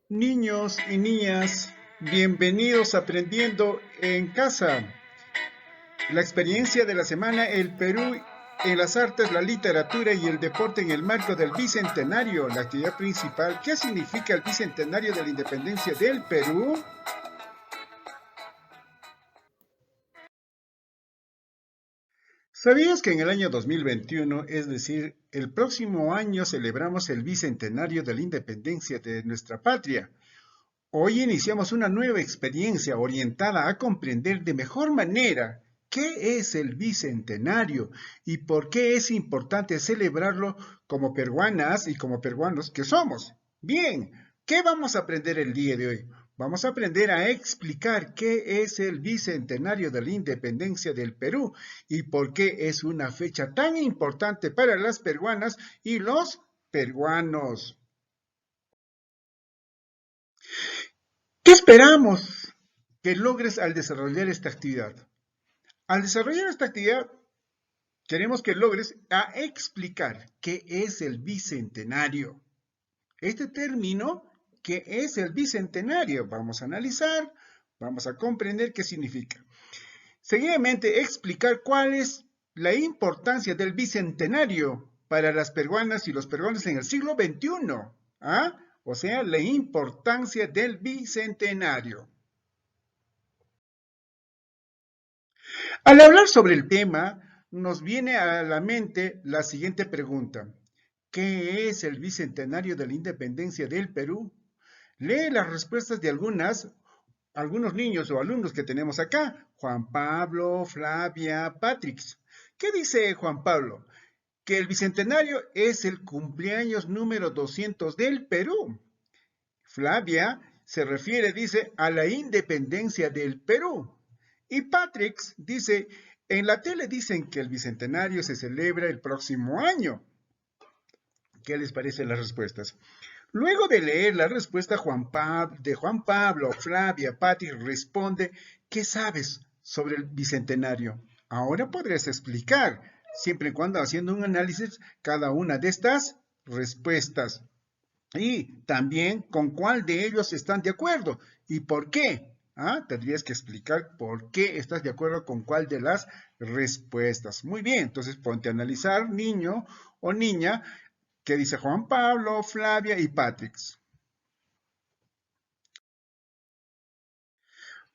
Niños y niñas, bienvenidos a Aprendiendo en Casa. La experiencia de la semana, el Perú en las artes, la literatura y el deporte en el marco del Bicentenario, la actividad principal. ¿Qué significa el Bicentenario de la Independencia del Perú? ¿Sabías que en el año 2021, es decir, el próximo año, celebramos el Bicentenario de la Independencia de nuestra patria? Hoy iniciamos una nueva experiencia orientada a comprender de mejor manera qué es el Bicentenario y por qué es importante celebrarlo como peruanas y como peruanos que somos. Bien, ¿qué vamos a aprender el día de hoy? Vamos a aprender a explicar qué es el Bicentenario de la Independencia del Perú y por qué es una fecha tan importante para las peruanas y los peruanos. ¿Qué esperamos que logres al desarrollar esta actividad? Al desarrollar esta actividad, queremos que logres a explicar qué es el bicentenario. Este término, ¿qué es el bicentenario? Vamos a analizar, vamos a comprender qué significa. Seguidamente, explicar cuál es la importancia del bicentenario para las peruanas y los peruanos en el siglo XXI. ¿Ah? O sea, la importancia del bicentenario. Al hablar sobre el tema, nos viene a la mente la siguiente pregunta. ¿Qué es el Bicentenario de la Independencia del Perú? Lee las respuestas de algunos niños o alumnos que tenemos acá. Juan Pablo, Flavia, Patrick. ¿Qué dice Juan Pablo? Que el Bicentenario es el cumpleaños número 200 del Perú. Flavia se refiere, dice, a la independencia del Perú. Y Patrick dice, en la tele dicen que el bicentenario se celebra el próximo año. ¿Qué les parecen las respuestas? Luego de leer la respuesta de Juan Pablo, Flavia, Patrick responde, ¿qué sabes sobre el bicentenario? Ahora podrías explicar, siempre y cuando haciendo un análisis cada una de estas respuestas. Y también con cuál de ellos están de acuerdo y por qué. ¿Ah? Tendrías que explicar por qué estás de acuerdo con cuál de las respuestas. Muy bien, entonces ponte a analizar, niño o niña, qué dice Juan Pablo, Flavia y Patrick.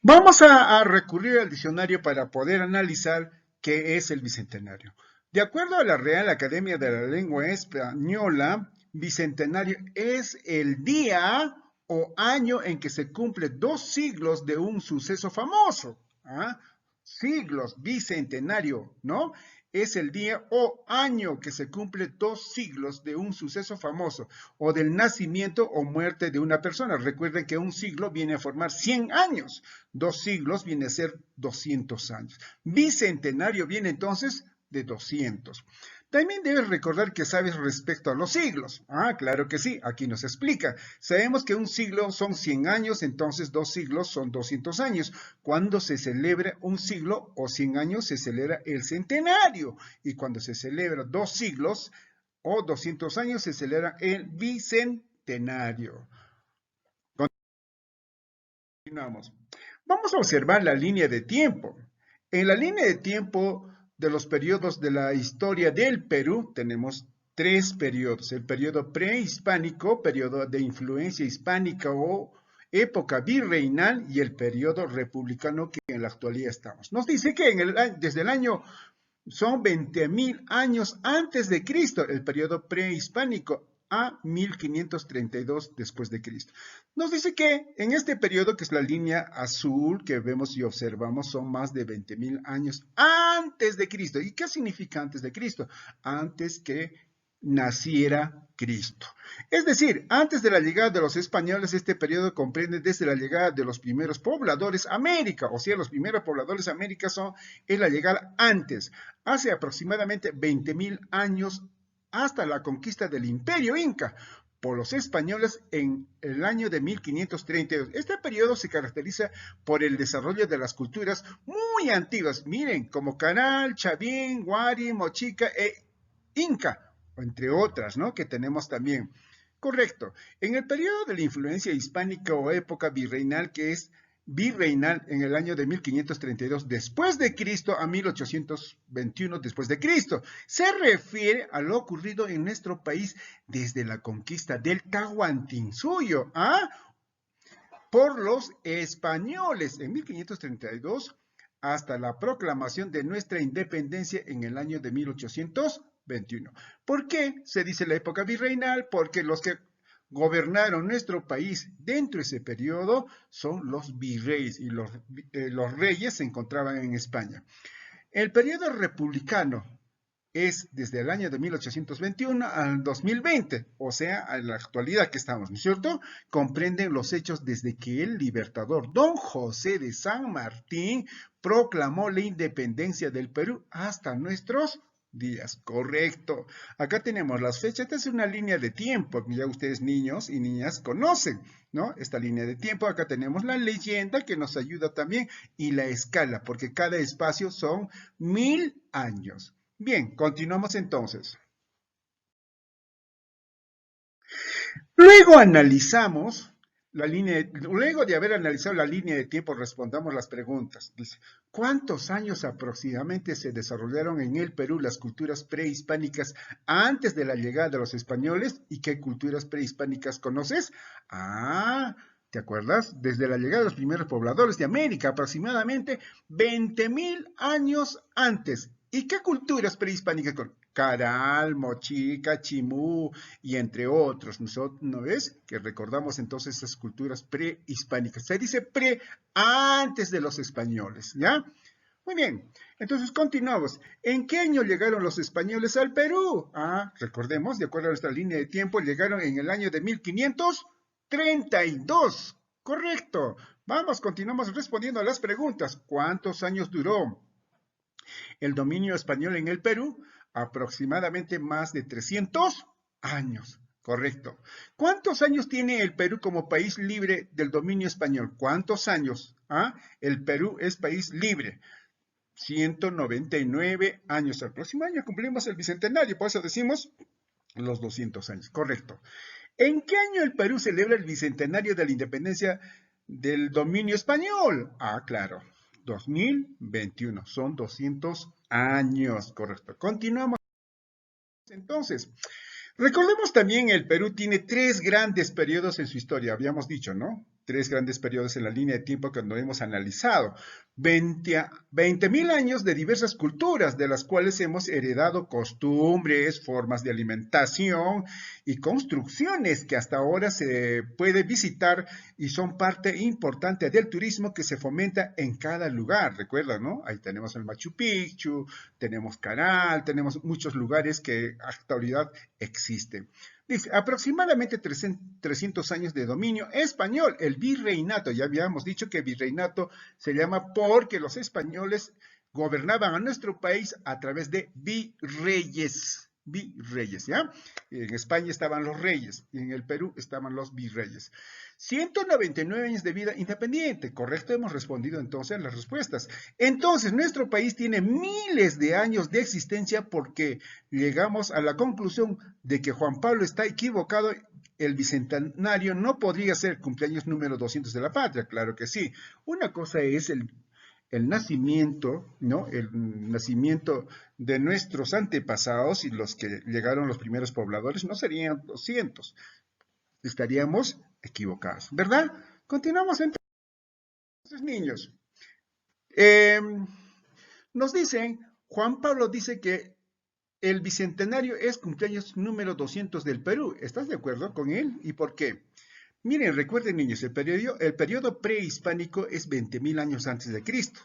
Vamos a recurrir al diccionario para poder analizar qué es el bicentenario. De acuerdo a la Real Academia de la Lengua Española, bicentenario es el día o año en que se cumple 2 siglos de un suceso famoso. ¿Ah? Siglos, bicentenario, ¿no? Es el día o año que se cumple 2 siglos de un suceso famoso o del nacimiento o muerte de una persona. Recuerden que un siglo viene a formar 100 años, 2 siglos viene a ser 200 años. Bicentenario viene entonces de 200. También debes recordar que sabes respecto a los siglos. Ah, claro que sí, aquí nos explica. Sabemos que un siglo son 100 años, entonces 2 siglos son 200 años. Cuando se celebra un siglo o 100 años, se celebra el centenario. Y cuando se celebra 2 siglos o 200 años, se celebra el bicentenario. Continuamos. Vamos a observar la línea de tiempo. En la línea de tiempo de los periodos de la historia del Perú tenemos 3 periodos. El periodo prehispánico, periodo de influencia hispánica o época virreinal y el periodo republicano que en la actualidad estamos. Nos dice que desde el año son 20.000 años antes de Cristo, el periodo prehispánico, a 1532 después de Cristo. Nos dice que en este periodo, que es la línea azul que vemos y observamos, son más de 20.000 años antes de Cristo. ¿Y qué significa antes de Cristo? Antes que naciera Cristo. Es decir, antes de la llegada de los españoles, este periodo comprende desde la llegada de los primeros pobladores a América, o sea, los primeros pobladores a América es la llegada antes, hace aproximadamente 20.000 años hasta la conquista del Imperio Inca por los españoles en el año de 1532. Este periodo se caracteriza por el desarrollo de las culturas muy antiguas, miren, como Canal, Chavín, Huari, Mochica e Inca, entre otras, ¿no? Que tenemos también. Correcto. En el periodo de la influencia hispánica o época virreinal, que es virreinal en el año de 1532 después de Cristo a 1821 después de Cristo, se refiere a lo ocurrido en nuestro país desde la conquista del Tahuantinsuyo, por los españoles en 1532 hasta la proclamación de nuestra independencia en el año de 1821. ¿Por qué se dice la época virreinal? Porque los que gobernaron nuestro país dentro de ese periodo son los virreyes y los reyes se encontraban en España. El periodo republicano es desde el año de 1821 al 2020, o sea, a la actualidad que estamos, ¿no es cierto? Comprenden los hechos desde que el libertador Don José de San Martín proclamó la independencia del Perú hasta nuestros días. Correcto. Acá tenemos las fechas. Esta es una línea de tiempo que ya ustedes niños y niñas conocen, ¿no? Esta línea de tiempo. Acá tenemos la leyenda que nos ayuda también y la escala, porque cada espacio son 1000 años. Bien, continuamos entonces. Luego analizamos luego de haber analizado la línea de tiempo, respondamos las preguntas. Dice, ¿cuántos años aproximadamente se desarrollaron en el Perú las culturas prehispánicas antes de la llegada de los españoles? ¿Y qué culturas prehispánicas conoces? ¿Te acuerdas? Desde la llegada de los primeros pobladores de América, aproximadamente 20.000 años antes. ¿Y qué culturas prehispánicas con Caral, Mochica, Chimú y entre otros? ¿No ves? Que recordamos entonces esas culturas prehispánicas. Se dice antes de los españoles, ¿ya? Muy bien, entonces continuamos. ¿En qué año llegaron los españoles al Perú? Recordemos, de acuerdo a nuestra línea de tiempo, llegaron en el año de 1532. Correcto. Vamos, continuamos respondiendo a las preguntas. ¿Cuántos años duró el dominio español en el Perú? Aproximadamente más de 300 años. Correcto. ¿Cuántos años tiene el Perú como país libre del dominio español? ¿Cuántos años? El Perú es país libre. 199 años. El próximo año cumplimos el bicentenario, por eso decimos los 200 años. Correcto. ¿En qué año el Perú celebra el bicentenario de la independencia del dominio español? Claro. 2021, son 200 años, correcto. Continuamos entonces. Recordemos también el Perú tiene 3 grandes periodos en su historia, habíamos dicho, ¿no? 3 grandes periodos en la línea de tiempo que no hemos analizado. 20.000 años de diversas culturas, de las cuales hemos heredado costumbres, formas de alimentación y construcciones que hasta ahora se puede visitar y son parte importante del turismo que se fomenta en cada lugar. Recuerda, ¿no? Ahí tenemos el Machu Picchu, tenemos Caral, tenemos muchos lugares que hasta ahorita existen. Dice, aproximadamente 300 años de dominio español, el virreinato. Ya habíamos dicho que virreinato se llama porque los españoles gobernaban a nuestro país a través de virreyes. Virreyes, ¿ya? En España estaban los reyes y en el Perú estaban los virreyes. 199 años de vida independiente, correcto, hemos respondido entonces las respuestas. Entonces, nuestro país tiene miles de años de existencia porque llegamos a la conclusión de que Juan Pablo está equivocado. El bicentenario no podría ser cumpleaños número 200 de la patria, claro que sí. Una cosa es el nacimiento, ¿no? El nacimiento de nuestros antepasados y los que llegaron los primeros pobladores no serían 200. Estaríamos equivocados, ¿verdad? Continuamos entonces, niños. Nos dicen, Juan Pablo dice que el bicentenario es cumpleaños número 200 del Perú. ¿Estás de acuerdo con él? ¿Y por qué? Miren, recuerden, niños, el periodo prehispánico es 20.000 años antes de Cristo,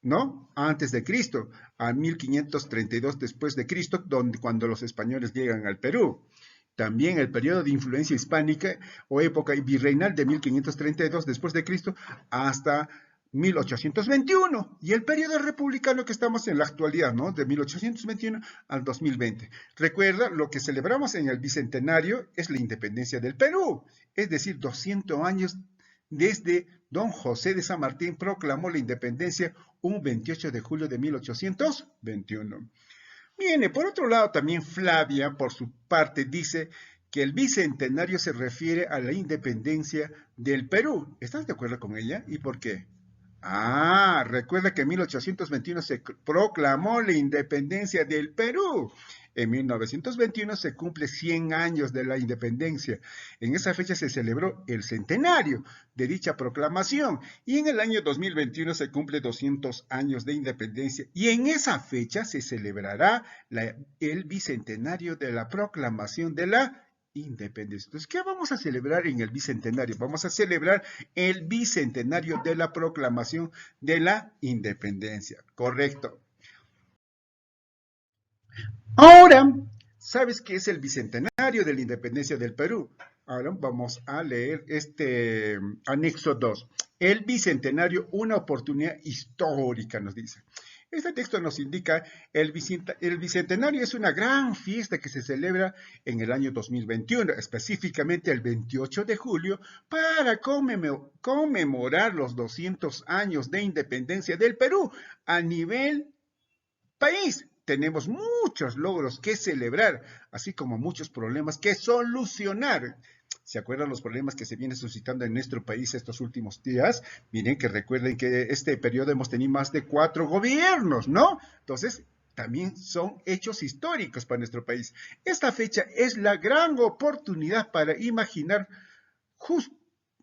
¿no? Antes de Cristo, a 1532 después de Cristo, cuando los españoles llegan al Perú. También el periodo de influencia hispánica o época virreinal de 1532 después de Cristo hasta 1821 y el periodo republicano que estamos en la actualidad, ¿no? De 1821 al 2020. Recuerda, lo que celebramos en el bicentenario es la independencia del Perú, es decir, 200 años desde Don José de San Martín proclamó la independencia un 28 de julio de 1821. Viene, por otro lado, también Flavia, por su parte, dice que el bicentenario se refiere a la independencia del Perú. ¿Estás de acuerdo con ella? ¿Y por qué? Ah, recuerda que en 1821 se proclamó la independencia del Perú. En 1921 se cumple 100 años de la independencia. En esa fecha se celebró el centenario de dicha proclamación y en el año 2021 se cumple 200 años de independencia y en esa fecha se celebrará el bicentenario de la proclamación de la independencia. Entonces, ¿qué vamos a celebrar en el bicentenario? Vamos a celebrar el bicentenario de la proclamación de la independencia. Correcto. Ahora, ¿sabes qué es el bicentenario de la independencia del Perú? Ahora vamos a leer este anexo 2. El bicentenario, una oportunidad histórica, nos dice. Este texto nos indica el bicentenario es una gran fiesta que se celebra en el año 2021, específicamente el 28 de julio, para conmemorar los 200 años de independencia del Perú a nivel país. Tenemos muchos logros que celebrar, así como muchos problemas que solucionar. ¿Se acuerdan los problemas que se vienen suscitando en nuestro país estos últimos días? Miren que recuerden que este periodo hemos tenido más de 4 gobiernos, ¿no? Entonces, también son hechos históricos para nuestro país. Esta fecha es la gran oportunidad para imaginar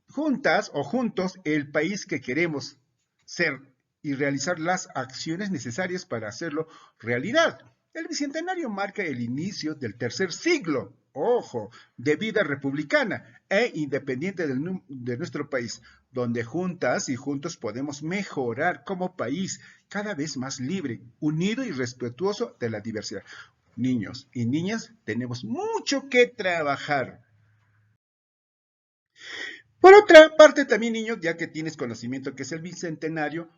juntas o juntos el país que queremos ser y realizar las acciones necesarias para hacerlo realidad. El bicentenario marca el inicio del tercer siglo, ojo, de vida republicana e independiente de nuestro país, donde juntas y juntos podemos mejorar como país cada vez más libre, unido y respetuoso de la diversidad. Niños y niñas, tenemos mucho que trabajar. Por otra parte, también, niños, ya que tienes conocimiento que es el bicentenario,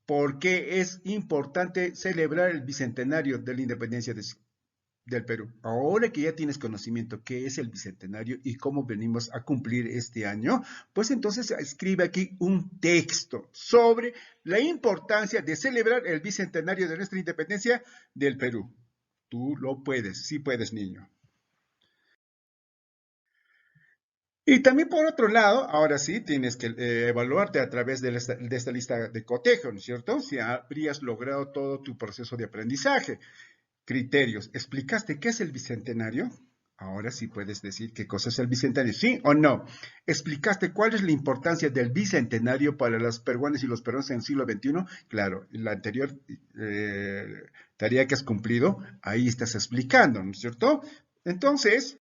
¿por qué es importante celebrar el bicentenario de la independencia del Perú? Ahora que ya tienes conocimiento qué es el bicentenario y cómo venimos a cumplir este año, pues entonces escribe aquí un texto sobre la importancia de celebrar el bicentenario de nuestra independencia del Perú. Tú lo puedes, sí puedes, niño. Y también por otro lado, ahora sí, tienes que evaluarte a través de esta lista de cotejo, ¿no es cierto? Si habrías logrado todo tu proceso de aprendizaje. Criterios. ¿Explicaste qué es el bicentenario? Ahora sí puedes decir qué cosa es el bicentenario, ¿sí o no? ¿Explicaste cuál es la importancia del bicentenario para los peruanos y los peruanos en el siglo XXI? Claro, la anterior tarea que has cumplido, ahí estás explicando, ¿no es cierto? Entonces,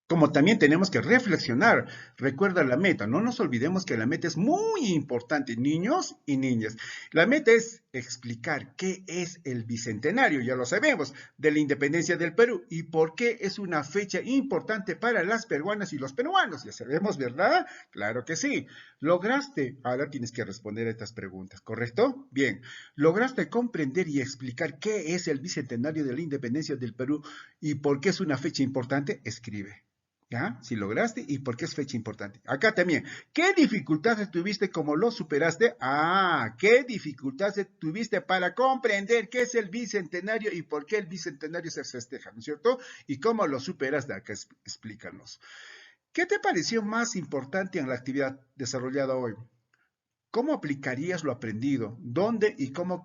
como también tenemos que reflexionar, recuerda la meta, no nos olvidemos que la meta es muy importante, niños y niñas. La meta es explicar qué es el bicentenario, ya lo sabemos, de la independencia del Perú y por qué es una fecha importante para las peruanas y los peruanos. Ya sabemos, ¿verdad? Claro que sí. ¿Lograste? Ahora tienes que responder a estas preguntas, ¿correcto? Bien. ¿Lograste comprender y explicar qué es el bicentenario de la independencia del Perú y por qué es una fecha importante? Escribe. ¿Ya? Si lograste y por qué es fecha importante. Acá también. ¿Qué dificultades tuviste como lo superaste? Ah, ¿qué dificultades tuviste para comprender qué es el bicentenario y por qué el bicentenario se festeja, ¿no es cierto? Y cómo lo superas de acá, explícanos. ¿Qué te pareció más importante en la actividad desarrollada hoy? ¿Cómo aplicarías lo aprendido? ¿Dónde y cómo?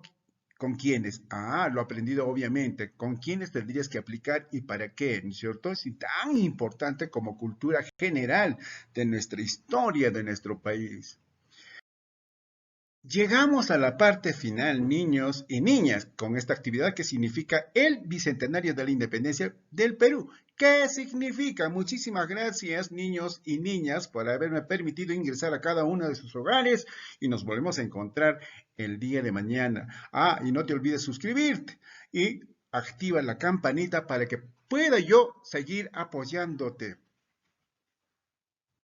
¿Con quiénes? Ah, lo aprendido obviamente. ¿Con quiénes tendrías que aplicar y para qué? ¿No es cierto? Es tan importante como cultura general de nuestra historia, de nuestro país. Llegamos a la parte final, niños y niñas, con esta actividad que significa el Bicentenario de la Independencia del Perú. ¿Qué significa? Muchísimas gracias, niños y niñas, por haberme permitido ingresar a cada uno de sus hogares y nos volvemos a encontrar el día de mañana. Ah, y no te olvides suscribirte y activa la campanita para que pueda yo seguir apoyándote.